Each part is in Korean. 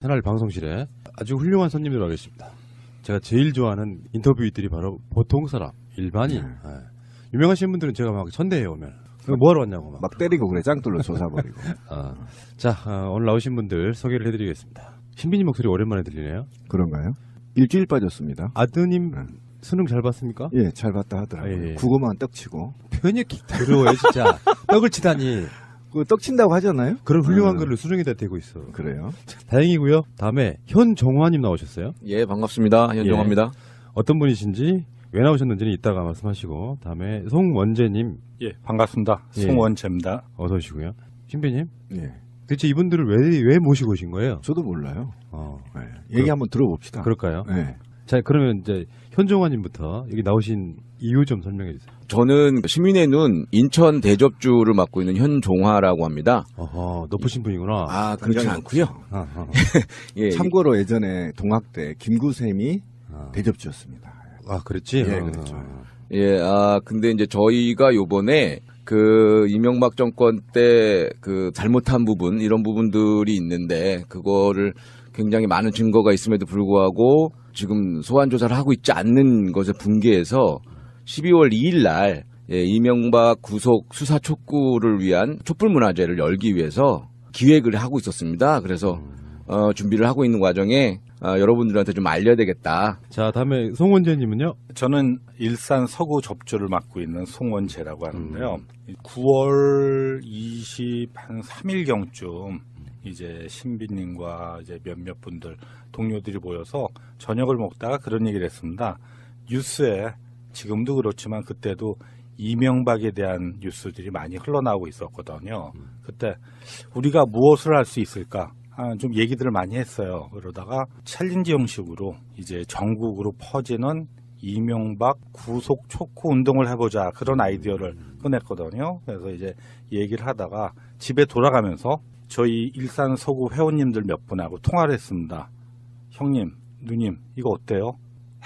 새날 방송실에 아주 훌륭한 손님들 와 계십니다. 제가 제일 좋아하는 인터뷰들이 바로 보통 사람, 일반인. 예. 유명하신 분들은 제가 막 천대에 오면 뭐하러 왔냐고 막 때리고 그래. 짱돌로 조사버리고. 자, 오늘 나오신 분들 소개를 해드리겠습니다. 신비님 목소리 오랜만에 들리네요. 그런가요? 일주일 빠졌습니다. 아드님 수능 잘 봤습니까? 예, 잘 봤다 하더라고요. 예. 국어만 떡치고. 표현이 이렇게 더러워요 진짜. 떡을 치다니. 그 떡친다고 하잖아요? 그런 훌륭한 글을 수능에다 대고 있어. 그래요? 다행이고요. 다음에 현종화님 나오셨어요. 예, 반갑습니다. 현종화입니다. 어떤 분이신지 왜 나오셨는지는 이따가 말씀하시고, 다음에 송원재님. 예, 반갑습니다. 예. 송원재입니다. 어서 오시고요. 신비님. 예. 대체 이분들을 왜 모시고 오신 거예요? 저도 몰라요. 어, 예. 얘기 한번 들어봅시다. 그럴까요? 예. 자, 그러면 이제 현종화님부터 여기 나오신 이유 좀 설명해 주세요. 저는 시민의 눈 인천 대접주를 맡고 있는 현종화라고 합니다. 어허, 높으신 분이구나. 아, 그렇지 굉장히 않고요. 예. 예, 참고로 예전에 동학대 김구샘이 대접주였습니다. 그랬지? 예, 그랬죠. 예, 근데 이제 저희가 요번에 그 이명박 정권 때 그 잘못한 부분, 이런 부분들이 있는데, 그거를 굉장히 많은 증거가 있음에도 불구하고 지금 소환 조사를 하고 있지 않는 것에 분개해서 12월 2일 날 이명박 구속 수사 촉구를 위한 촛불문화제를 열기 위해서 기획을 하고 있었습니다. 그래서 준비를 하고 있는 과정에 여러분들한테 좀 알려야 되겠다. 자, 다음에 송원재님은요? 저는 일산 서구 접주를 맡고 있는 송원재라고 하는데요. 9월 23일경쯤 이제 신비님과 이제 몇몇 분들 동료들이 모여서 저녁을 먹다가 그런 얘기를 했습니다. 뉴스에 지금도 그렇지만 그때도 이명박에 대한 뉴스들이 많이 흘러나오고 있었거든요. 그때 우리가 무엇을 할 수 있을까? 좀 얘기들을 많이 했어요. 그러다가 챌린지 형식으로 이제 전국으로 퍼지는 이명박 구속 촉구 운동을 해보자, 그런 아이디어를 꺼냈거든요. 그래서 이제 얘기를 하다가 집에 돌아가면서 저희 일산 서구 회원님들 몇 분하고 통화를 했습니다. 형님, 누님, 이거 어때요?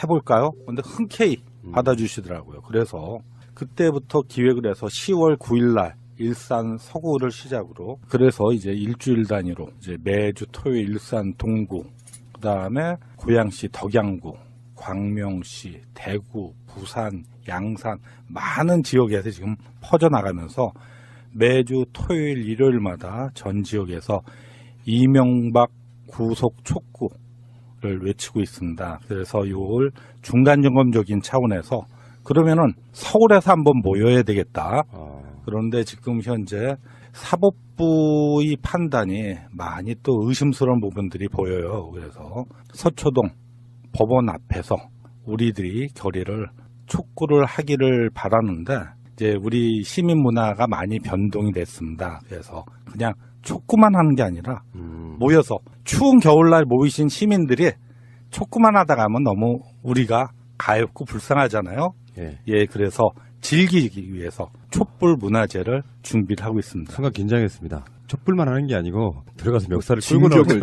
해볼까요? 근데 흔쾌히 받아주시더라고요. 그래서 그때부터 기획을 해서 10월 9일 날 일산 서구를 시작으로, 그래서 이제 일주일 단위로 이제 매주 토요일 일산 동구, 그 다음에 고양시 덕양구, 광명시, 대구, 부산, 양산, 많은 지역에서 지금 퍼져나가면서 매주 토요일 일요일마다 전 지역에서 이명박 구속 촉구를 외치고 있습니다. 그래서 이걸 중간점검적인 차원에서 그러면은 서울에서 한번 모여야 되겠다. 그런데 지금 현재 사법부의 판단이 많이 또 의심스러운 부분들이 보여요. 그래서 서초동 법원 앞에서 우리들이 결의를 촉구를 하기를 바라는데, 이제 우리 시민 문화가 많이 변동이 됐습니다. 그래서 그냥 촉구만 하는 게 아니라 모여서 추운 겨울날 모이신 시민들이 촉구만 하다 가면 너무 우리가 가엾고 불쌍하잖아요. 예, 그래서 즐기기 위해서 촛불 문화제를 준비를 하고 있습니다. 순간 긴장했습니다. 촛불만 하는 게 아니고 들어가서 멱살을 끌고 나오죠.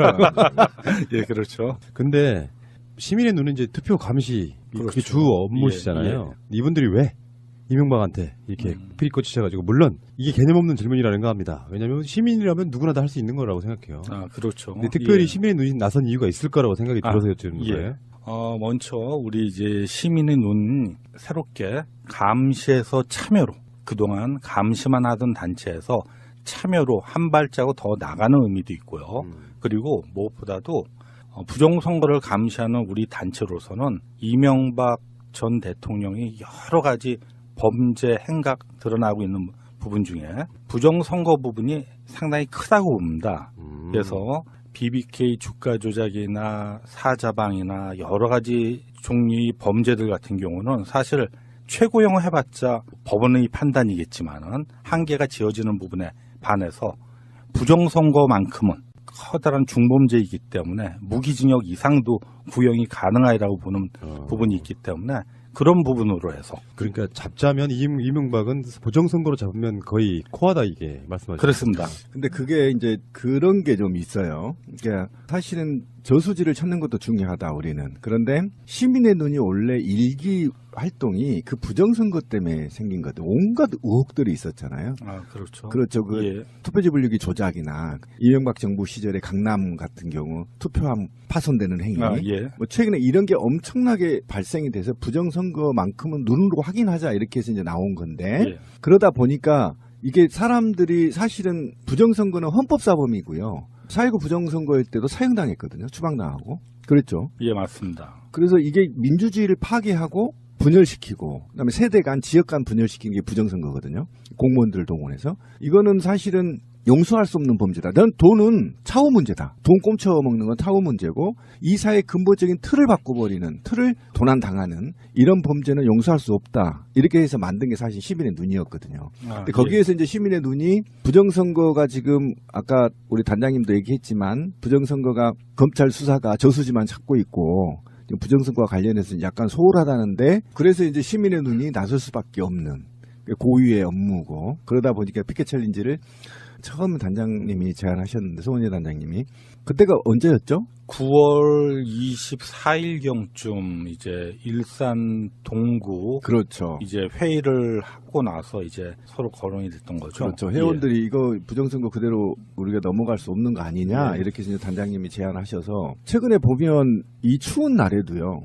예, 그렇죠. 근데 시민의 눈은 이제 투표 감시, 그게 그렇죠. 주 업무시잖아요. 이분들이 왜 이명박한테 이렇게 필이 꽂히셔가지고, 물론 이게 개념 없는 질문이라는 거 합니다. 왜냐하면 시민이라면 누구나 다 할 수 있는 거라고 생각해요. 그렇죠. 근데 특별히 예. 시민의 눈이 나선 이유가 있을 거라고 생각이 들어서 여쭤는 예. 거예요. 먼저 우리 이제 시민의 눈 새롭게 감시에서 참여로, 그동안 감시만 하던 단체에서 참여로 한 발자국 더 나가는 의미도 있고요. 그리고 무엇보다도 부정선거를 감시하는 우리 단체로서는 이명박 전 대통령이 여러 가지 범죄 행각 드러나고 있는 부분 중에 부정선거 부분이 상당히 크다고 봅니다. 그래서 BBK 주가 조작이나 사자방이나 여러 가지 종류의 범죄들 같은 경우는 사실 최고형을 해봤자 법원의 판단이겠지만은 한계가 지어지는 부분에 반해서 부정선거만큼은 커다란 중범죄이기 때문에 무기징역 이상도 구형이 가능하다고 보는 부분이 있기 때문에 그런 부분으로 해서. 그러니까 잡자면 이명박은 부정선거로 잡으면 거의 코하다, 이게 말씀하시죠. 그렇습니다. 근데 그게 이제 그런 게 좀 있어요. 그러니까 사실은 저수지를 찾는 것도 중요하다 우리는. 그런데 시민의 눈이 원래 일기 활동이 그 부정선거 때문에 생긴 거든 온갖 의혹들이 있었잖아요. 아, 그렇죠. 그렇죠. 그 예. 투표지 분류기 조작이나 이명박 정부 시절에 강남 같은 경우 투표함 파손되는 행위. 아, 예. 뭐 최근에 이런 게 엄청나게 발생이 돼서 부정선거만큼은 눈으로 확인하자 이렇게 해서 이제 나온 건데 예. 그러다 보니까 이게 사람들이 사실은 부정선거는 헌법사범이고요. 4.19 부정선거일 때도 사형당했거든요. 추방당하고. 그랬죠. 예, 맞습니다. 그래서 이게 민주주의를 파괴하고 분열시키고 그다음에 세대 간 지역 간 분열시키는 게 부정선거거든요. 공무원들 동원해서. 이거는 사실은 용서할 수 없는 범죄다. 난 돈은 차후 문제다. 돈 꼼쳐 먹는 건 차후 문제고 이 사회의 근본적인 틀을 바꿔버리는 틀을 도난당하는 이런 범죄는 용서할 수 없다. 이렇게 해서 만든 게 사실 시민의 눈이었거든요. 아, 근데 거기에서 이제 시민의 눈이 부정선거가 지금 아까 우리 단장님도 얘기했지만 부정선거가 검찰 수사가 저수지만 찾고 있고 부정선거와 관련해서 약간 소홀하다는데 그래서 이제 시민의 눈이 나설 수밖에 없는 고유의 업무고 그러다 보니까 피켓 챌린지를 처음 단장님이 제안하셨는데 송은희 단장님이 그때가 언제였죠? 9월 24일경쯤 이제 일산 동구 그렇죠. 이제 회의를 하고 나서 이제 서로 거론이 됐던 거죠. 그렇죠. 회원들이 이거 부정선거 그대로 우리가 넘어갈 수 없는 거 아니냐 예. 이렇게 이제 단장님이 제안하셔서 최근에 보면 이 추운 날에도요.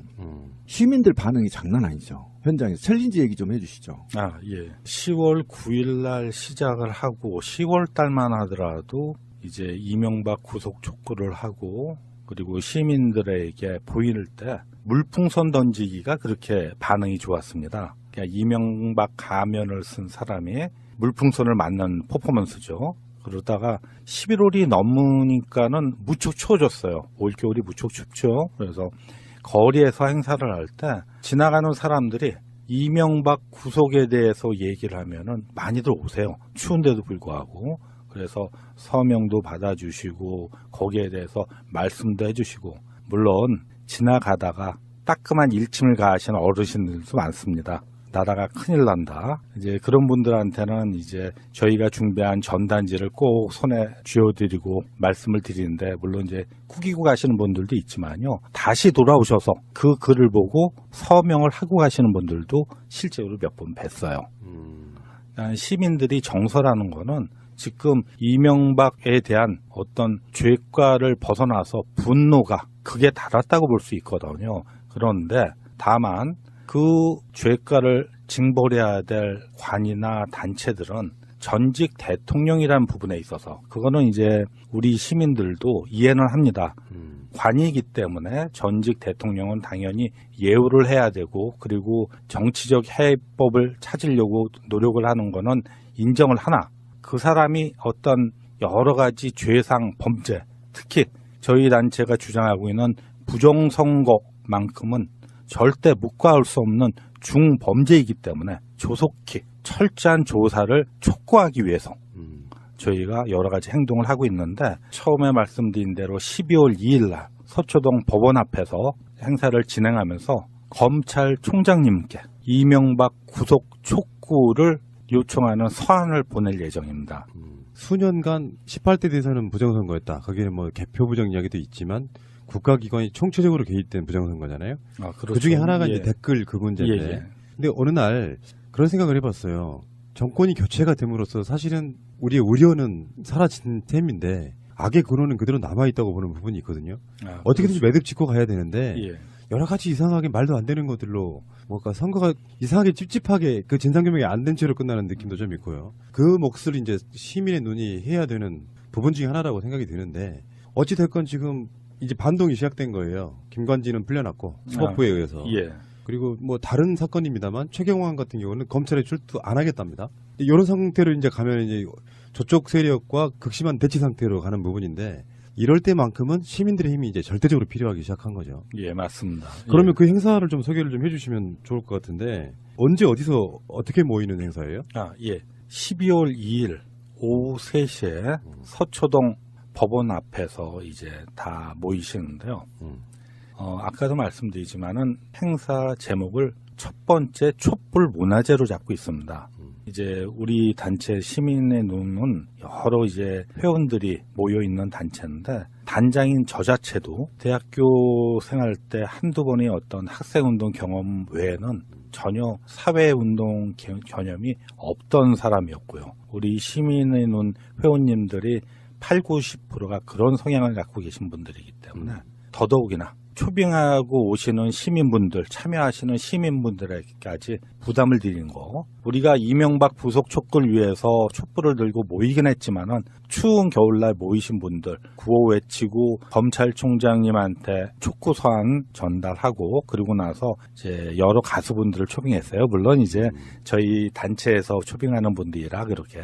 시민들 반응이 장난 아니죠. 현장에서 챌린지 얘기 좀 해주시죠. 아, 예. 10월 9일 날 시작을 하고 10월 달만 하더라도 이제 이명박 구속 촉구를 하고 그리고 시민들에게 보일 때 물풍선 던지기가 그렇게 반응이 좋았습니다. 그러니까 이명박 가면을 쓴 사람이 물풍선을 맞는 퍼포먼스죠. 그러다가 11월이 넘으니까는 무척 추워졌어요. 올겨울이 무척 춥죠. 그래서 거리에서 행사를 할 때 지나가는 사람들이 이명박 구속에 대해서 얘기를 하면은 많이들 오세요. 추운데도 불구하고. 그래서 서명도 받아주시고 거기에 대해서 말씀도 해주시고 물론 지나가다가 따끔한 일침을 가하시는 어르신들도 많습니다. 나라가 큰일 난다. 이제 그런 분들한테는 이제 저희가 준비한 전단지를 꼭 손에 쥐어드리고 말씀을 드리는데 물론 이제 꾸기고 가시는 분들도 있지만요. 다시 돌아오셔서 그 글을 보고 서명을 하고 가시는 분들도 실제로 몇 번 뵀어요. 그러니까 시민들이 정서라는 거는 지금 이명박에 대한 어떤 죄과를 벗어나서 분노가 극에 달았다고 볼 수 있거든요. 그런데 다만 그 죄과를 징벌해야 될 관이나 단체들은 전직 대통령이라는 부분에 있어서 그거는 이제 우리 시민들도 이해는 합니다. 관이기 때문에 전직 대통령은 당연히 예우를 해야 되고 그리고 정치적 해법을 찾으려고 노력을 하는 거는 인정을 하나 그 사람이 어떤 여러 가지 죄상 범죄 특히 저희 단체가 주장하고 있는 부정선거만큼은 절대 묵과할 수 없는 중범죄이기 때문에 조속히 철저한 조사를 촉구하기 위해서 저희가 여러 가지 행동을 하고 있는데 처음에 말씀드린 대로 12월 2일 날 서초동 법원 앞에서 행사를 진행하면서 검찰총장님께 이명박 구속 촉구를 요청하는 서한을 보낼 예정입니다. 수년간 18대 대선은 부정선거였다. 거기는 뭐 개표 부정 이야기도 있지만 국가기관이 총체적으로 개입된 부정선거잖아요. 아, 그렇죠. 그 중에 하나가 예. 이제 댓글 그 문제인데. 예. 근데 어느 날 그런 생각을 해봤어요. 정권이 교체가 됨으로써 사실은 우리의 우려는 사라진 셈인데 악의 근원은 그대로 남아있다고 보는 부분이 있거든요. 아, 어떻게든지 매듭 짓고 가야 되는데 예. 여러 가지 이상하게 말도 안 되는 것들로 뭔가 선거가 이상하게 찝찝하게 그 진상규명이 안 된 채로 끝나는 느낌도 좀 있고요. 그 몫을 이제 시민의 눈이 해야 되는 부분 중에 하나라고 생각이 드는데 어찌됐건 지금 이제 반동이 시작된 거예요. 김관진은 풀려났고 사법부에 의해서. 예. 그리고 뭐 다른 사건입니다만 최경환 같은 경우는 검찰에 출두 안 하겠답니다. 이런 상태로 이제 가면 이제 저쪽 세력과 극심한 대치 상태로 가는 부분인데 이럴 때만큼은 시민들의 힘이 이제 절대적으로 필요하기 시작한 거죠. 예, 맞습니다. 그러면 예. 그 행사를 좀 소개를 좀 해주시면 좋을 것 같은데 언제 어디서 어떻게 모이는 행사예요? 아, 예. 12월 2일 오후 3시에 서초동 법원 앞에서 이제 다 모이시는데요. 아까도 말씀드리지만은 행사 제목을 첫 번째 촛불 문화제로 잡고 있습니다. 이제 우리 단체 시민의 눈은 여러 이제 회원들이 모여 있는 단체인데 단장인 저 자체도 대학교 생활 때 한두 번의 어떤 학생운동 경험 외에는 전혀 사회운동 개념이 없던 사람이었고요. 우리 시민의 눈 회원님들이 8, 90%가 그런 성향을 갖고 계신 분들이기 때문에 더더욱이나 초빙하고 오시는 시민분들, 참여하시는 시민분들에게까지 부담을 드리는 거. 우리가 이명박 부속 촉구를 위해서 촛불을 들고 모이긴 했지만은 추운 겨울날 모이신 분들 구호 외치고 검찰총장님한테 촉구 서한 전달하고 그리고 나서 이제 여러 가수분들을 초빙했어요. 물론 이제 저희 단체에서 초빙하는 분들이라 그렇게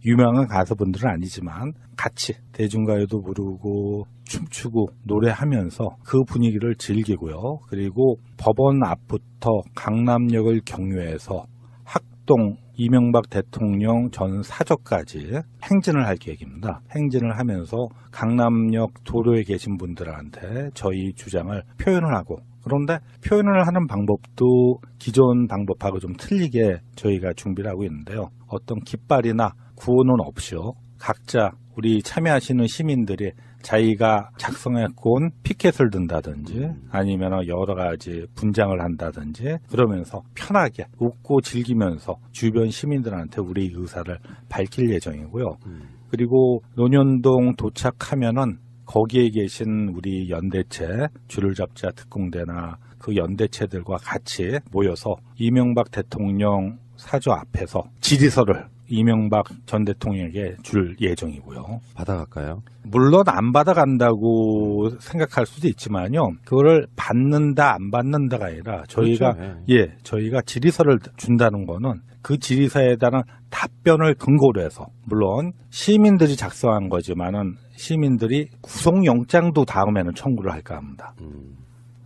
유명한 가수분들은 아니지만 같이 대중가요도 부르고 춤추고 노래하면서 그 분위기를 즐기고요. 그리고 법원 앞부터 강남역을 경유해서 학동 이명박 대통령 전 사저까지 행진을 할 계획입니다. 행진을 하면서 강남역 도로에 계신 분들한테 저희 주장을 표현을 하고 그런데 표현을 하는 방법도 기존 방법하고 좀 틀리게 저희가 준비를 하고 있는데요. 어떤 깃발이나 구호는 없이요. 각자 우리 참여하시는 시민들이 자기가 작성해온 피켓을 든다든지 아니면 여러 가지 분장을 한다든지 그러면서 편하게 웃고 즐기면서 주변 시민들한테 우리 의사를 밝힐 예정이고요. 그리고 논현동 도착하면은 거기에 계신 우리 연대체 줄을 잡자 특공대나 그 연대체들과 같이 모여서 이명박 대통령 사저 앞에서 질의서를 이명박 전 대통령에게 줄 예정이고요. 받아갈까요? 물론 안 받아간다고 생각할 수도 있지만요. 그거를 받는다 안 받는다가 아니라 저희가 그렇죠. 저희가 질의서를 준다는 거는 그 질의서에 대한 답변을 근거로 해서 물론 시민들이 작성한 거지만은 시민들이 구속영장도 다음에는 청구를 할까 합니다.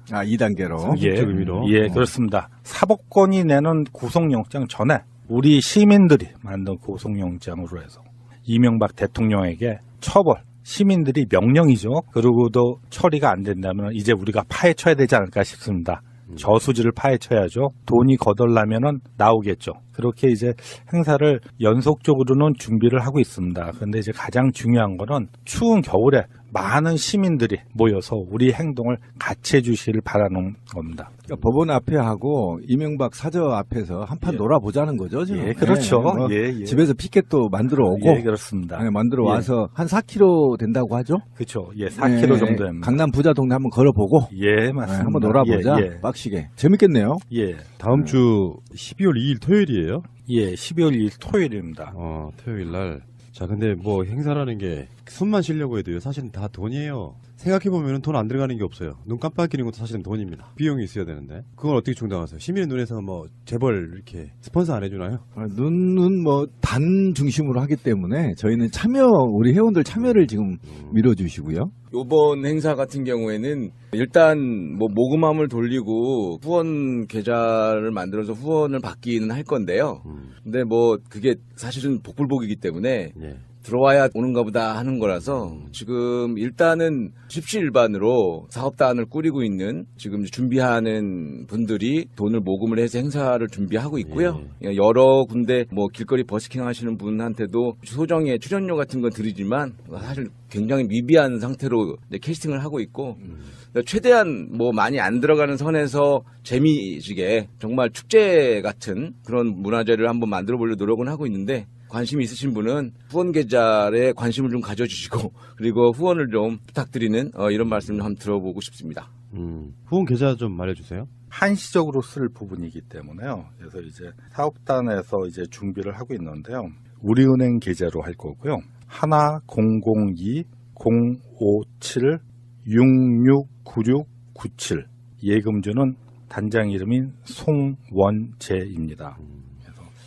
2단계로. 상식적 의미로. 그렇습니다. 사법권이 내는 구속영장 전에 우리 시민들이 만든 구속영장으로 해서 이명박 대통령에게 처벌, 시민들이 명령이죠. 그러고도 처리가 안 된다면 이제 우리가 파헤쳐야 되지 않을까 싶습니다. 저수지를 파헤쳐야죠. 돈이 거덜나면은 나오겠죠. 그렇게 이제 행사를 연속적으로는 준비를 하고 있습니다. 그런데 이제 가장 중요한 거는 추운 겨울에 많은 시민들이 모여서 우리 행동을 같이 해주시길 바라는 겁니다. 그러니까 법원 앞에 하고 이명박 사저 앞에서 한판 놀아보자는 거죠. 지금. 예, 그렇죠. 뭐 예. 집에서 피켓도 만들어 오고. 예, 그렇습니다. 만들어 와서 한 4km 된다고 하죠. 그렇죠. 4km 정도 됩니다. 강남 부자 동네 한번 걸어보고. 예, 맞습니다. 한번 놀아보자. 빡시게. 재밌겠네요. 다음 주 12월 2일 토요일이에요? 12월 2일 토요일입니다. 토요일 날. 자, 근데 뭐 행사라는 게 숨만 쉬려고 해도요. 사실은 다 돈이에요. 생각해보면 돈 안 들어가는 게 없어요. 눈 깜빡이는 것도 사실은 돈입니다. 비용이 있어야 되는데. 그걸 어떻게 충당하세요? 시민의 눈에서 뭐 재벌 이렇게 스폰서 안 해주나요? 눈은 뭐 단 중심으로 하기 때문에 저희는 우리 회원들 참여를 지금 밀어주시고요. 요번 행사 같은 경우에는 일단 뭐 모금함을 돌리고 후원 계좌를 만들어서 후원을 받기는 할 건데요. 근데 뭐 그게 사실은 복불복이기 때문에 들어와야 오는가 보다 하는 거라서 지금 일단은 십시일반으로 사업단을 꾸리고 있는 지금 준비하는 분들이 돈을 모금을 해서 행사를 준비하고 있고요. 여러 군데 뭐 길거리 버스킹 하시는 분한테도 소정의 출연료 같은 건 드리지만 사실 굉장히 미비한 상태로 이제 캐스팅을 하고 있고 최대한 뭐 많이 안 들어가는 선에서 재미지게 정말 축제 같은 그런 문화제를 한번 만들어 보려고 노력은 하고 있는데 관심이 있으신 분은 후원 계좌에 관심을 좀 가져주시고 그리고 후원을 좀 부탁드리는 이런 말씀을 한번 들어보고 싶습니다. 후원 계좌 좀 말해주세요. 한시적으로 쓸 부분이기 때문에요. 그래서 이제 사업단에서 이제 준비를 하고 있는데요. 우리은행 계좌로 할 거고요. 1002-057-669697 예금주는 단장 이름인 송원재입니다.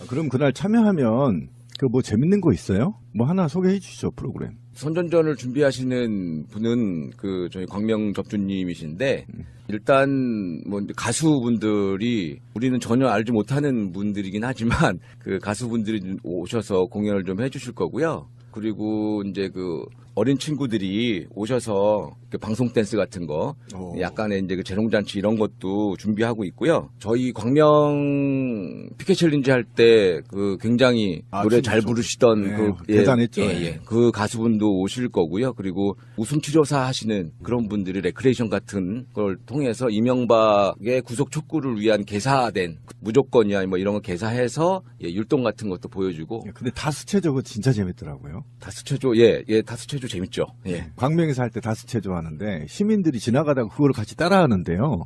그럼 그날 참여하면 그 뭐 재밌는 거 있어요? 뭐 하나 소개해 주시죠, 프로그램. 선전전을 준비하시는 분은 그 저희 광명 접주님이신데 일단 뭐 가수분들이 우리는 전혀 알지 못하는 분들이긴 하지만 그 가수분들이 오셔서 공연을 좀 해주실 거고요. 그리고 이제 그 어린 친구들이 오셔서 그 방송 댄스 같은 거, 오. 약간의 이제 그 재롱잔치 이런 것도 준비하고 있고요. 저희 광명 피켓 챌린지 할 때 그 굉장히 노래 잘 부르시던 네, 그 대단했죠. 그 가수분도 오실 거고요. 그리고 웃음 치료사 하시는 그런 분들이 레크레이션 같은 걸 통해서 이명박의 구속 촉구를 위한 개사된 무조건이야 뭐 이런 거 개사해서 율동 같은 것도 보여주고 근데 다수체조 진짜 재밌더라고요. 다스체조 다스체조 재밌죠. 예. 광명에서 할 때 다수체조 하는데 시민들이 지나가다가 그걸 같이 따라하는데요.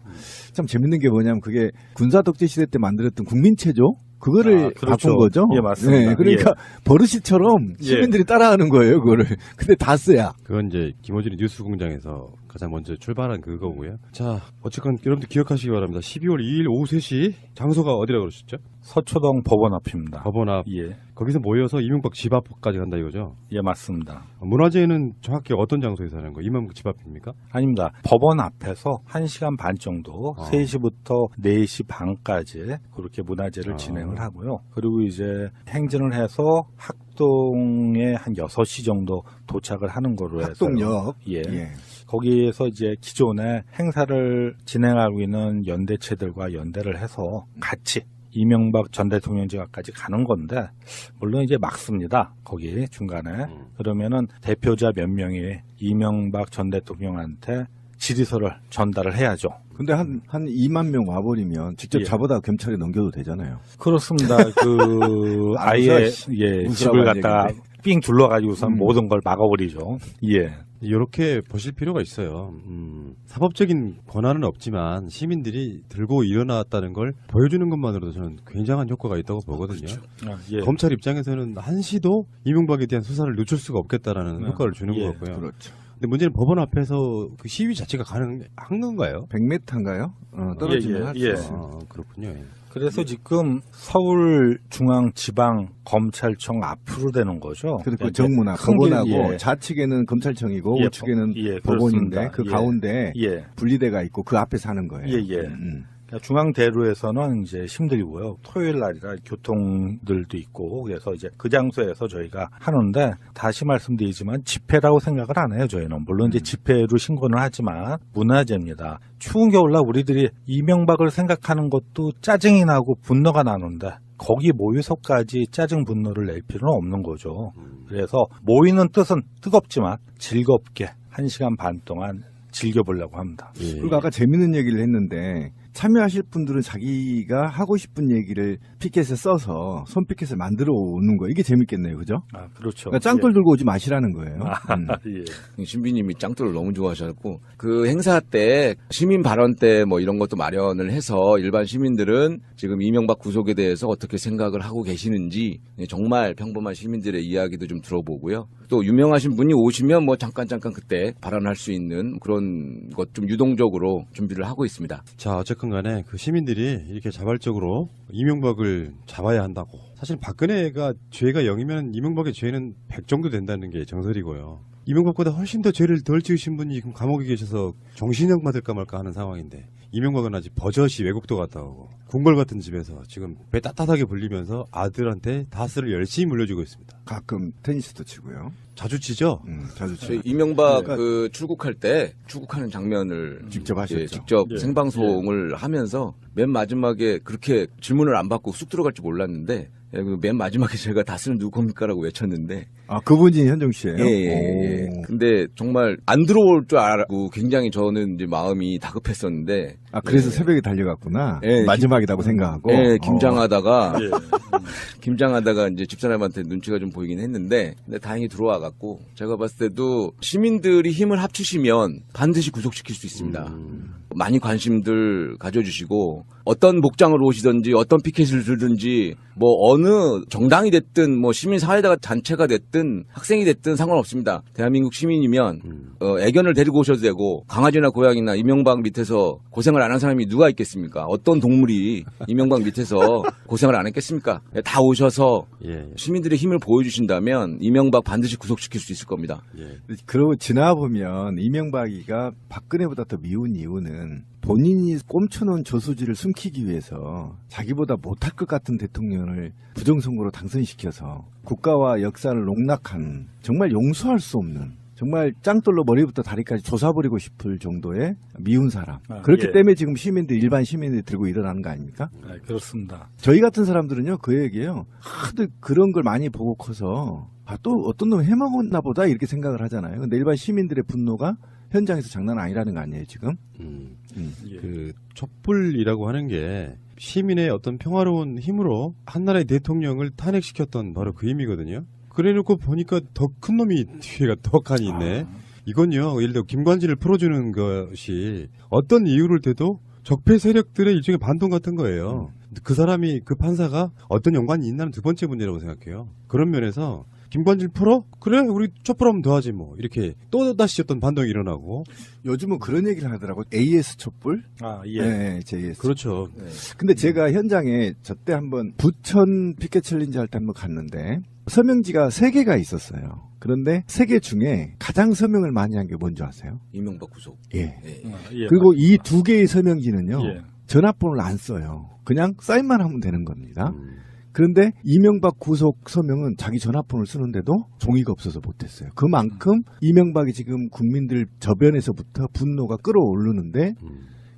참 재밌는 게 뭐냐면 그게 군사독재 시대 때 만들었던 국민체조 그거를 그렇죠. 바꾼 거죠. 예, 맞습니다. 네, 그러니까 버릇이처럼 시민들이 따라하는 거예요, 그거를. 근데 다스야. 그건 이제 김어준이 뉴스공장에서 가장 먼저 출발한 그거고요. 자, 어쨌건 여러분들 기억하시기 바랍니다. 12월 2일 오후 3시 장소가 어디라고 그러셨죠? 서초동 법원 앞입니다. 법원 앞. 예, 거기서 모여서 이명박 집 앞까지 간다 이거죠? 예, 맞습니다. 문화재는 정확히 어떤 장소에서 하는 거예요? 이명박 집 앞입니까? 아닙니다. 법원 앞에서 1시간 반 정도, 3시부터 4시 반까지 그렇게 문화제를 진행을 하고요. 그리고 이제 행진을 해서 학동에 한 6시 정도 도착을 하는 거로 해서 학동역. 예. 예. 거기에서 이제 기존에 행사를 진행하고 있는 연대체들과 연대를 해서 같이 이명박 전 대통령 집 앞까지 가는 건데 물론 이제 막습니다. 거기 중간에. 그러면은 대표자 몇 명이 이명박 전 대통령한테 질의서를 전달을 해야죠. 근데 한 2만 명 와버리면 직접 예. 잡아다 경찰에 넘겨도 되잖아요. 그렇습니다. 아예 예, 집을 갖다가 삥 둘러가지고선 모든 걸 막아버리죠. 예. 이렇게 보실 필요가 있어요. 사법적인 권한은 없지만 시민들이 들고 일어났다는 걸 보여주는 것만으로도 저는 굉장한 효과가 있다고 보거든요. 예. 검찰 입장에서는 한시도 이명박에 대한 수사를 늦출 수가 없겠다라는 네. 효과를 주는 예. 것 같고요. 그렇죠. 근데 문제는 법원 앞에서 그 시위 자체가 가능한 건가요? 100m인가요? 떨어지면 예, 예, 할 수 예. 있어요. 그렇군요. 예. 그래서 지금 서울중앙지방검찰청 앞으로 되는 거죠. 그리고 이제 정문 앞, 큰 길, 법원하고 예. 좌측에는 검찰청이고 예, 우측에는 예, 법원인데 그렇습니다. 그 예. 가운데 예. 분리대가 있고 그 앞에 사는 거예요. 예, 예. 그러니까 중앙대로에서는 이제 힘들고요. 토요일 날이라 교통들도 있고 그래서 이제 그 장소에서 저희가 하는데 다시 말씀드리지만 집회라고 생각을 안 해요. 저희는 물론 이제 집회로 신고는 하지만 문화제입니다. 추운 겨울날 우리들이 이명박을 생각하는 것도 짜증이 나고 분노가 나는데 거기 모여서까지 짜증 분노를 낼 필요는 없는 거죠. 그래서 모이는 뜻은 뜨겁지만 즐겁게 1시간 반 동안 즐겨보려고 합니다. 예. 그리고 아까 재밌는 얘기를 했는데 참여하실 분들은 자기가 하고 싶은 얘기를 피켓에 써서 손피켓을 만들어 오는 거 이게 재밌겠네요, 그죠? 아, 그렇죠. 그러니까 짱돌 들고 오지 마시라는 거예요. 예. 신비님이 짱돌을 너무 좋아하셔갖고 그 행사 때 시민 발언 때 뭐 이런 것도 마련을 해서 일반 시민들은 지금 이명박 구속에 대해서 어떻게 생각을 하고 계시는지 정말 평범한 시민들의 이야기도 좀 들어보고요. 또 유명하신 분이 오시면 뭐 잠깐 그때 발언할 수 있는 그런 것 좀 유동적으로 준비를 하고 있습니다. 자, 어쨌건 간에 그 시민들이 이렇게 자발적으로 이명박을 잡아야 한다고. 사실 박근혜가 죄가 0이면 이명박의 죄는 100 정도 된다는 게 정설이고요. 이명박보다 훨씬 더 죄를 덜 지으신 분이 지금 감옥에 계셔서 정신형 받을까 말까 하는 상황인데 이명박은 아직 버젓이 외국도 갔다 오고 궁궐 같은 집에서 지금 배 따뜻하게 불리면서 아들한테 다스를 열심히 물려주고 있습니다. 가끔 테니스도 치고요. 자주 치죠? 자주 저희 치고. 이명박 그 출국할 때 출국하는 장면을 직접 하셨죠. 예, 직접 예. 생방송을 하면서 맨 마지막에 그렇게 질문을 안 받고 쑥 들어갈 줄 몰랐는데 맨 마지막에 제가 다스는 누구 겁니까라고 외쳤는데 아, 그분이 현정 씨예요? 예. 오. 근데 정말 안 들어올 줄 알고 굉장히 저는 이제 마음이 다급했었는데 아, 그래서 예. 새벽에 달려갔구나. 예, 마지막이라고 생각하고. 예, 김장하다가 예. 김장하다가 이제 집사람한테 눈치가 좀 보이긴 했는데 근데 다행히 들어와 갖고 제가 봤을 때도 시민들이 힘을 합치시면 반드시 구속시킬 수 있습니다. 많이 관심들 가져주시고 어떤 복장으로 오시든지 어떤 피켓을 들든지 뭐 어느 정당이 됐든 뭐 시민사회가 단체가 됐든 학생이 됐든 상관없습니다. 대한민국 시민이면 애견을 데리고 오셔도 되고 강아지나 고양이나 이명박 밑에서 고생을 안 한 사람이 누가 있겠습니까? 어떤 동물이 이명박 밑에서 고생을 안 했겠습니까? 다 오셔서 예. 시민들의 힘을 보여주신다면 이명박 반드시 구속시킬 수 있을 겁니다. 예. 그러고 지나보면 이명박이가 박근혜보다 더 미운 이유는 본인이 꼼쳐놓은 저수지를 숨기기 위해서 자기보다 못할 것 같은 대통령을 부정선거로 당선시켜서 국가와 역사를 농락한 정말 용서할 수 없는 정말 짱돌로 머리부터 다리까지 조사버리고 싶을 정도의 미운 사람. 아, 그렇기 예. 때문에 지금 일반 시민들이 들고 일어나는 거 아닙니까? 네, 그렇습니다. 저희 같은 사람들은요, 그 얘기예요. 하도 그런 걸 많이 보고 커서, 또 어떤 놈 해먹었나 보다 이렇게 생각을 하잖아요. 근데 일반 시민들의 분노가 현장에서 장난 아니라는 거 아니에요, 지금? 예. 그 촛불이라고 하는 게 시민의 어떤 평화로운 힘으로 한 나라의 대통령을 탄핵시켰던 바로 그 힘이거든요. 그래놓고 보니까 더 큰 놈이 뒤에가 떡하니 있네. 이건요, 예를 들어 김관진을 풀어주는 것이 어떤 이유를 대도 적폐 세력들의 일종의 반동 같은 거예요. 그 사람이, 그 판사가 어떤 연관이 있나는 두 번째 문제라고 생각해요. 그런 면에서 김관진 풀어? 그래, 우리 촛불하면 더 하지 뭐. 이렇게 또다시 어떤 반동이 일어나고. 요즘은 그런 얘기를 하더라고. AS 촛불? 아, 예. 네, JS. 그렇죠. 근데 제가 현장에 저때 한번 부천 피켓 챌린지 할 때 한번 갔는데 서명지가 3개가 있었어요. 그런데 3개 중에 가장 서명을 많이 한 게 뭔지 아세요? 이명박 구속. 예. 예. 아, 예. 그리고 이 2개의 서명지는요. 예. 전화번호를 안 써요. 그냥 사인만 하면 되는 겁니다. 그런데 이명박 구속 서명은 자기 전화번호를 쓰는데도 종이가 없어서 못했어요. 그만큼 이명박이 지금 국민들 저변에서부터 분노가 끌어오르는데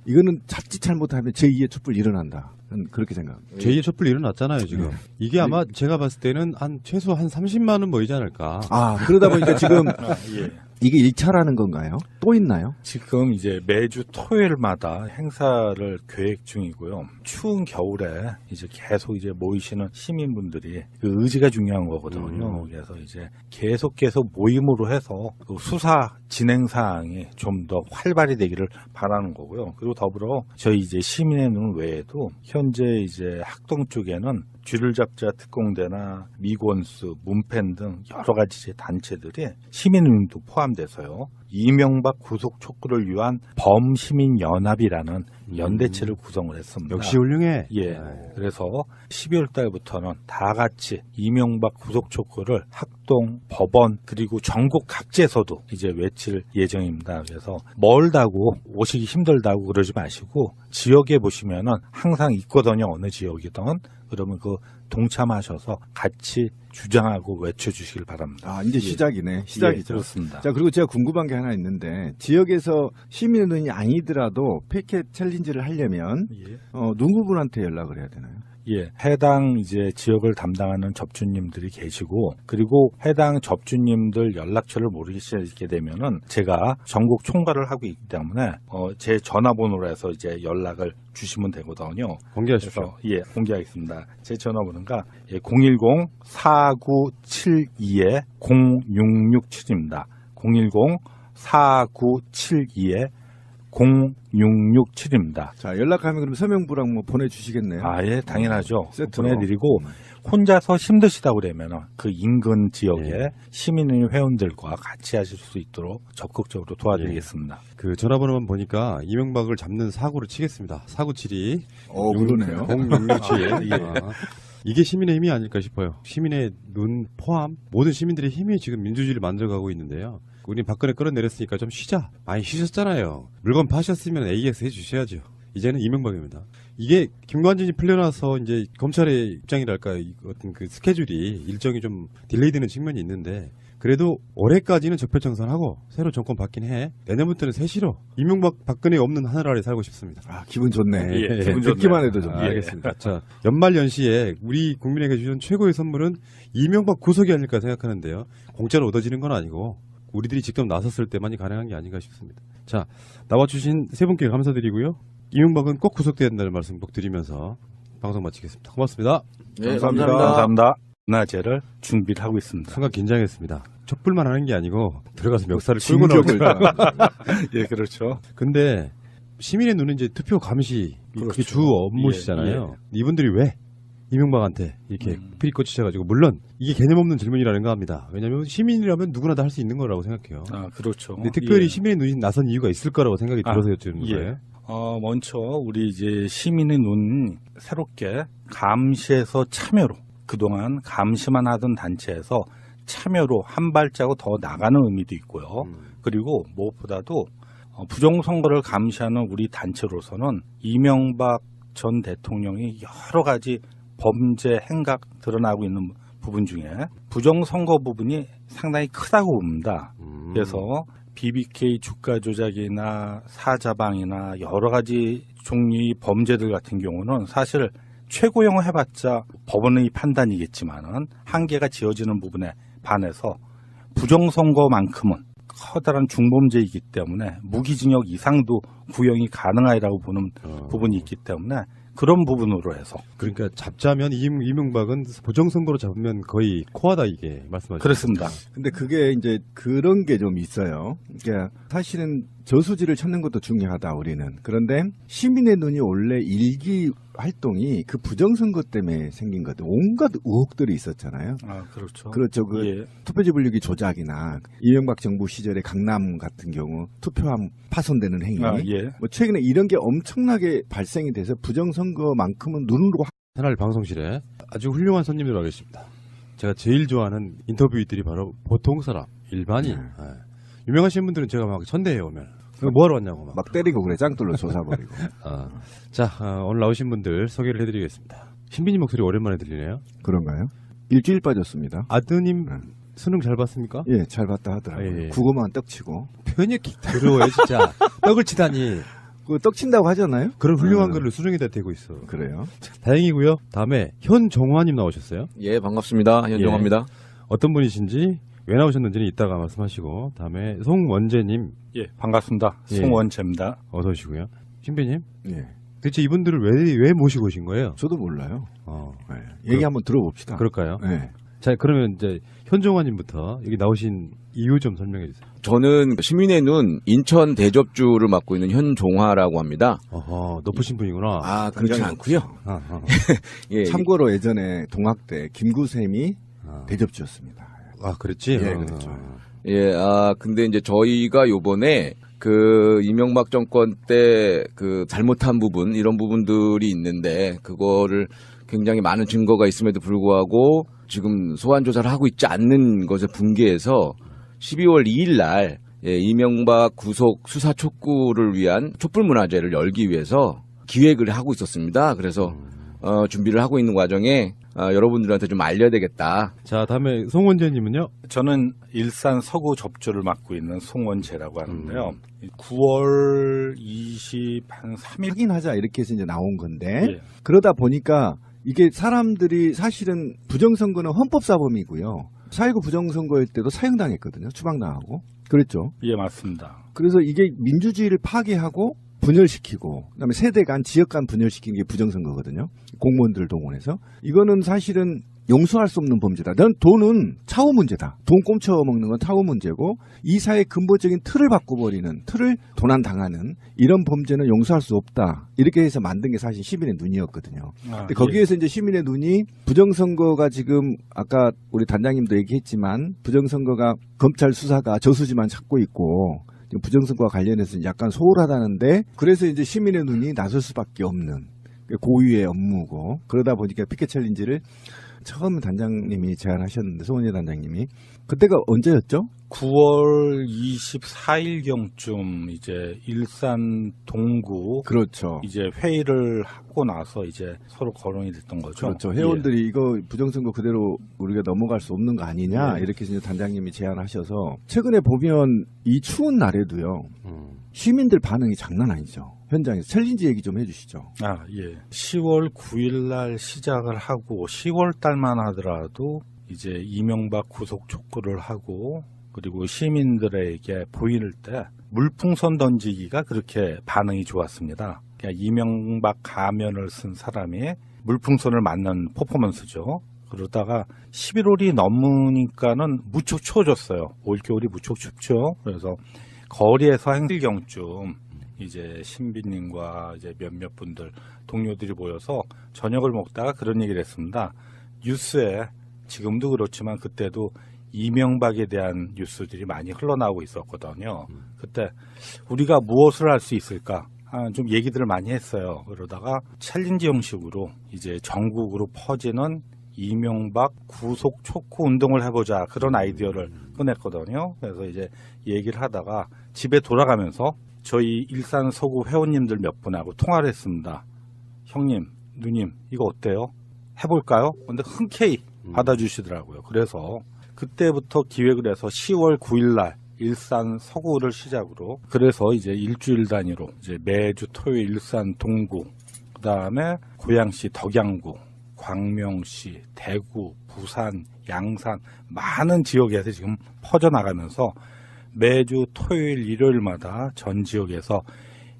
이거는 자칫 잘못하면 제2의 촛불 일어난다. 저는 그렇게 생각합니다. 제2의 촛불 일어났잖아요, 지금. 이게 아마 제가 봤을 때는 최소 한 30만 원 모이지 않을까. 그러다 보니까 지금 아, 예. 이게 1차라는 건가요? 또 있나요? 지금 이제 매주 토요일마다 행사를 계획 중이고요. 추운 겨울에 이제 계속 이제 모이시는 시민분들이 그 의지가 중요한 거거든요. 그래서 이제 계속 모임으로 해서 그 수사 진행 사항이 좀 더 활발히 되기를 바라는 거고요. 그리고 더불어 저희 이제 시민의 눈 외에도 현재 이제 학동 쪽에는 쥐를 잡자 특공대나 미권수, 문펜 등 여러 가지 이제 단체들이 시민운동도 포함돼서요. 이명박 구속 촉구를 위한 범시민연합이라는 연대체를 구성을 했습니다. 역시 훌륭해. 예. 그래서 12월 달부터는 다 같이 이명박 구속 촉구를 학동, 법원, 그리고 전국 각지에서도 이제 외칠 예정입니다. 그래서 멀다고 오시기 힘들다고 그러지 마시고 지역에 보시면은 항상 있거든요. 어느 지역이든. 그러면 그 동참하셔서 같이 주장하고 외쳐주시길 바랍니다. 이제 예. 시작이네. 예, 시작이죠. 그렇습니다. 자, 그리고 제가 궁금한 게 하나 있는데 지역에서 시민의 눈이 아니더라도 피켓 챌린지를 하려면 예. 누구분한테 연락을 해야 되나요? 예, 해당 이제 지역을 담당하는 접주님들이 계시고, 그리고 해당 접주님들 연락처를 모르시게 되면은 제가 전국 총괄을 하고 있기 때문에 제 전화번호로 해서 이제 연락을 주시면 되거든요. 공개하십시오. 그래서 예, 공개하겠습니다. 제 전화번호가 010-4972-0667입니다. 010-4972-0667입니다. 자, 연락하면 그럼 서명부랑 뭐 보내주시겠네요. 아, 예, 당연하죠. 세트로. 보내드리고, 혼자서 힘드시다 그러면 그 인근 지역의 예. 시민의 회원들과 같이 하실 수 있도록 적극적으로 도와드리겠습니다. 그 전화번호만 보니까 이명박을 잡는 사고를 치겠습니다. 4972. 그러네요. 0667. 예. 이게 시민의 힘이 아닐까 싶어요. 시민의 눈 포함 모든 시민들의 힘이 지금 민주주의를 만들어가고 있는데요. 우리 박근혜 끌어내렸으니까 좀 쉬자. 많이 쉬셨잖아요. 물건 파셨으면 AS 해주셔야죠. 이제는 이명박입니다. 이게 김관진이 풀려나서 이제 검찰의 입장이랄까 어떤 그 스케줄이 일정이 좀 딜레이되는 측면이 있는데 그래도 올해까지는 적폐청산하고 새로 정권 받긴 해. 내년부터는 새시로 이명박 박근혜 없는 하늘 아래 살고 싶습니다. 기분 좋네. 예, 기분 좋네요. 듣기만 해도 좋네. 알겠습니다. 자, 연말 연시에 우리 국민에게 주는 최고의 선물은 이명박 구속이 아닐까 생각하는데요. 공짜로 얻어지는 건 아니고 우리들이 직접 나섰을 때만이 가능한 게 아닌가 싶습니다. 자, 나와주신 세 분께 감사드리고요. 이명박은 꼭 구속돼야 된다는 말씀 꼭 드리면서 방송 마치겠습니다. 고맙습니다. 네, 감사합니다. 감사합니다. 문화제를 준비를 하고 있습니다. 순간 긴장했습니다. 촛불만 하는 게 아니고 들어가서 멱살을 끌고 진격을 나오더라. 예, 그렇죠. 근데 시민의 눈은 이제 투표 감시 그게 주 업무시잖아요. 이분들이 왜 이명박한테 이렇게 피리 꽂히셔가지고 물론 이게 개념 없는 질문이라는 거 합니다. 왜냐하면 시민이라면 누구나 다 할 수 있는 거라고 생각해요. 아, 그렇죠. 근데 특별히 예. 시민의 눈이 나선 이유가 있을 거라고 생각이 들어서 여쭈는 예. 거예요. 먼저 우리 이제 시민의 눈 새롭게 감시에서 참여로 그동안 감시만 하던 단체에서 참여로 한 발자국 더 나가는 의미도 있고요. 그리고 무엇보다도 부정선거를 감시하는 우리 단체로서는 이명박 전 대통령이 여러 가지 범죄 행각 드러나고 있는 부분 중에 부정선거 부분이 상당히 크다고 봅니다. 그래서 BBK 주가 조작이나 사자방이나 여러 가지 종류의 범죄들 같은 경우는 사실 최고형을 해봤자 법원의 판단이겠지만은 한계가 지어지는 부분에 반해서 부정선거만큼은 커다란 중범죄이기 때문에 무기징역 이상도 구형이 가능하리라고 보는 부분이 있기 때문에 그런 부분으로 해서 그러니까 잡자면 이명박은 부정선거로 잡으면 거의 코하다 이게 말씀하시죠. 그렇습니다. 근데 그게 이제 그런 게 좀 있어요. 그러니까 사실은 저수지를 찾는 것도 중요하다 우리는. 그런데 시민의 눈이 원래 일기 활동이 그 부정선거 때문에 생긴 거든 온갖 의혹들이 있었잖아요. 아 그렇죠. 그렇죠. 그 예. 투표지 분류기 조작이나 이명박 정부 시절에 강남 같은 경우 투표함 파손되는 행위. 아, 예. 뭐 최근에 이런 게 엄청나게 발생이 돼서 부정선거만큼은 눈으로 채널 방송실에 아주 훌륭한 손님들 와 계십니다. 제가 제일 좋아하는 인터뷰들이 바로 보통 사람, 일반인. 예. 유명하신 분들은 제가 막 천대해 오면 뭐하러 왔냐고 막 때리고 그래 짱돌로 조사버리고. 자, 오늘 나오신 분들 소개를 해드리겠습니다. 신비님 목소리 오랜만에 들리네요. 그런가요? 일주일 빠졌습니다. 아드님 수능 잘 봤습니까? 예, 잘 봤다 하더라고요. 예. 국어만 떡치고. 편히 더러워요 진짜. 떡을 치다니. 그 떡친다고 하잖아요? 그런 훌륭한 글을 수중에다 대고 있어. 그래요. 다행이고요. 다음에 현종화님 나오셨어요. 예, 반갑습니다. 현종합니다. 어떤 분이신지 왜 나오셨는지는 이따가 말씀하시고 다음에 송원재님 예, 반갑습니다. 예. 송원재입니다. 어서 오시고요. 신배님 예. 대체 이분들을 왜 모시고 오신 거예요? 저도 몰라요. 어, 예. 얘기 한번 들어봅시다. 그럴까요? 예. 자, 그러면 이제 현종화님부터 여기 나오신 이유 좀 설명해 주세요. 저는 시민의 눈 인천 대접주를 맡고 있는 현종화라고 합니다. 어허, 높으신 분이구나. 아, 그렇지 굉장히 않고요. 예, 참고로 예전에 동학대 김구샘이 대접주였습니다. 그랬지? 예, 그렇죠. 예, 근데 이제 저희가 요번에 그 이명박 정권 때 그 잘못한 부분, 이런 부분들이 있는데 그거를 굉장히 많은 증거가 있음에도 불구하고 지금 소환 조사를 하고 있지 않는 것에 분개해서 12월 2일 날 이명박 구속 수사 촉구를 위한 촛불 문화제를 열기 위해서 기획을 하고 있었습니다. 그래서 준비를 하고 있는 과정에 여러분들한테 좀 알려야 되겠다. 자, 다음에 송원재님은요? 저는 일산 서구 접주를 맡고 있는 송원재라고 하는데요. 9월 23일 확인하자 이렇게 해서 이제 나온 건데 예. 그러다 보니까 이게 사람들이 사실은 부정선거는 헌법사범이고요. 4.19 부정선거일 때도 사형당했거든요. 추방당하고. 그랬죠. 예, 맞습니다. 그래서 이게 민주주의를 파괴하고 분열시키고 그다음에 세대 간 지역 간 분열시키는 게 부정선거거든요. 공무원들을 동원해서. 이거는 사실은 용서할 수 없는 범죄다. 난 돈은 차후 문제다. 돈 꼼쳐 먹는 건 차후 문제고 이 사회의 근본적인 틀을 바꿔버리는 틀을 도난당하는 이런 범죄는 용서할 수 없다. 이렇게 해서 만든 게 사실 시민의 눈이었거든요. 근데 거기에서 이제 시민의 눈이 부정선거가 지금 아까 우리 단장님도 얘기했지만 부정선거가 검찰 수사가 저수지만 찾고 있고 지금 부정선거와 관련해서 약간 소홀하다는데 그래서 이제 시민의 눈이 나설 수밖에 없는 고유의 업무고 그러다 보니까 피켓 챌린지를 처음 단장님이 제안하셨는데 송원재 단장님이 그때가 언제였죠? 9월 24일경쯤 이제 일산 동구 그렇죠. 이제 회의를 하고 나서 이제 서로 거론이 됐던 거죠. 그렇죠. 회원들이 이거 부정선거 그대로 우리가 넘어갈 수 없는 거 아니냐 예. 이렇게 이제 단장님이 제안하셔서 최근에 보면 이 추운 날에도요 시민들 반응이 장난 아니죠. 현장에서 챌린지 얘기 좀 해주시죠. 예. 10월 9일 날 시작을 하고 10월 달만 하더라도 이제 이명박 구속 촉구를 하고 그리고 시민들에게 보일 때 물풍선 던지기가 그렇게 반응이 좋았습니다. 그러니까 이명박 가면을 쓴 사람이 물풍선을 맞는 퍼포먼스죠. 그러다가 11월이 넘으니까는 무척 추워졌어요. 올겨울이 무척 춥죠. 그래서 거리에서 행실경쯤 이제 신비님과 이제 몇몇 분들 동료들이 모여서 저녁을 먹다가 그런 얘기를 했습니다. 뉴스에 지금도 그렇지만 그때도 이명박에 대한 뉴스들이 많이 흘러나오고 있었거든요. 그때 우리가 무엇을 할 수 있을까? 좀 얘기들을 많이 했어요. 그러다가 챌린지 형식으로 이제 전국으로 퍼지는 이명박 구속 촉구 운동을 해보자 그런 아이디어를 꺼냈거든요. 그래서 이제 얘기를 하다가 집에 돌아가면서 저희 일산 서구 회원님들 몇 분하고 통화를 했습니다. 형님, 누님, 이거 어때요? 해볼까요? 근데 흔쾌히 받아주시더라고요. 그래서 그때부터 기획을 해서 10월 9일 날 일산 서구를 시작으로 그래서 이제 일주일 단위로 이제 매주 토요일 일산 동구, 그다음에 고양시 덕양구, 광명시, 대구, 부산, 양산 많은 지역에서 지금 퍼져나가면서 매주 토요일 일요일마다 전 지역에서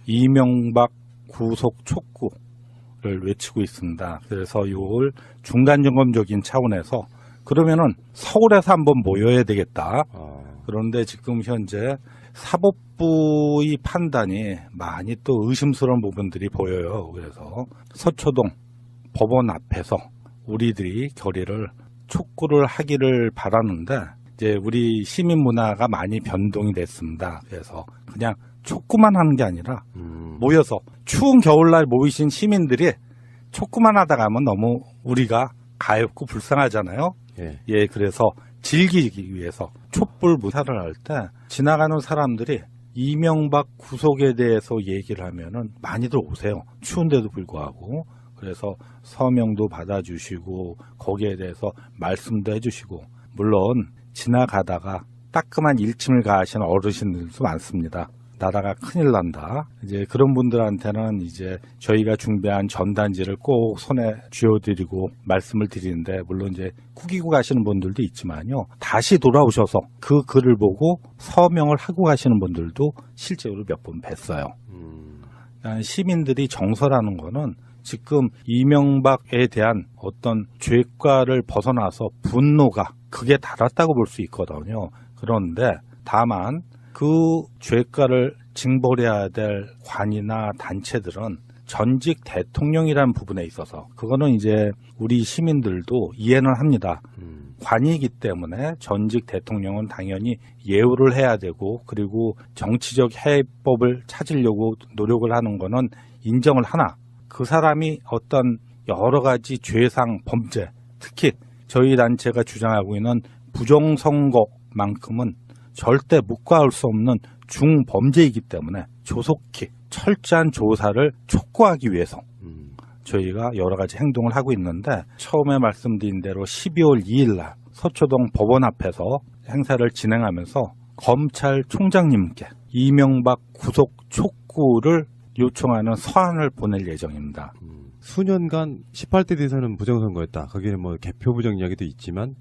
이명박 구속 촉구를 외치고 있습니다. 그래서 이걸 중간점검적인 차원에서 그러면은 서울에서 한번 모여야 되겠다. 그런데 지금 현재 사법부의 판단이 많이 또 의심스러운 부분들이 보여요. 그래서 서초동 법원 앞에서 우리들이 결의를 촉구를 하기를 바라는데 이제 우리 시민 문화가 많이 변동이 됐습니다. 그래서 그냥 촉구만 하는 게 아니라 모여서 추운 겨울날 모이신 시민들이 촉구만 하다 가면 너무 우리가 가엾고 불쌍하잖아요. 예, 그래서 즐기기 위해서 촛불 무사를 할 때 지나가는 사람들이 이명박 구속에 대해서 얘기를 하면은 많이들 오세요. 추운데도 불구하고. 그래서 서명도 받아주시고 거기에 대해서 말씀도 해주시고 물론 지나가다가 따끔한 일침을 가하시는 어르신들도 많습니다. 나라가 큰일 난다. 이제 그런 분들한테는 이제 저희가 준비한 전단지를 꼭 손에 쥐어드리고 말씀을 드리는데 물론 이제 구기고 가시는 분들도 있지만요. 다시 돌아오셔서 그 글을 보고 서명을 하고 가시는 분들도 실제로 몇 번 뵀어요. 시민들이 정서라는 거는 지금 이명박에 대한 어떤 죄과를 벗어나서 분노가 극에 달았다고 볼 수 있거든요. 그런데 다만 그 죄과를 징벌해야 될 관이나 단체들은 전직 대통령이라는 부분에 있어서 그거는 이제 우리 시민들도 이해는 합니다. 관이기 때문에 전직 대통령은 당연히 예우를 해야 되고 그리고 정치적 해법을 찾으려고 노력을 하는 거는 인정을 하나 그 사람이 어떤 여러 가지 죄상 범죄 특히 저희 단체가 주장하고 있는 부정선거만큼은 절대 묵과할 수 없는 중범죄이기 때문에 조속히 철저한 조사를 촉구하기 위해서 저희가 여러 가지 행동을 하고 있는데 처음에 말씀드린 대로 12월 2일 날 서초동 법원 앞에서 행사를 진행하면서 검찰총장님께 이명박 구속 촉구를 요청하는 서한을 보낼 예정입니다. 수년간 18대 대선은 부정선거였다. 거기는 뭐 개표 부정 이야기도 있지만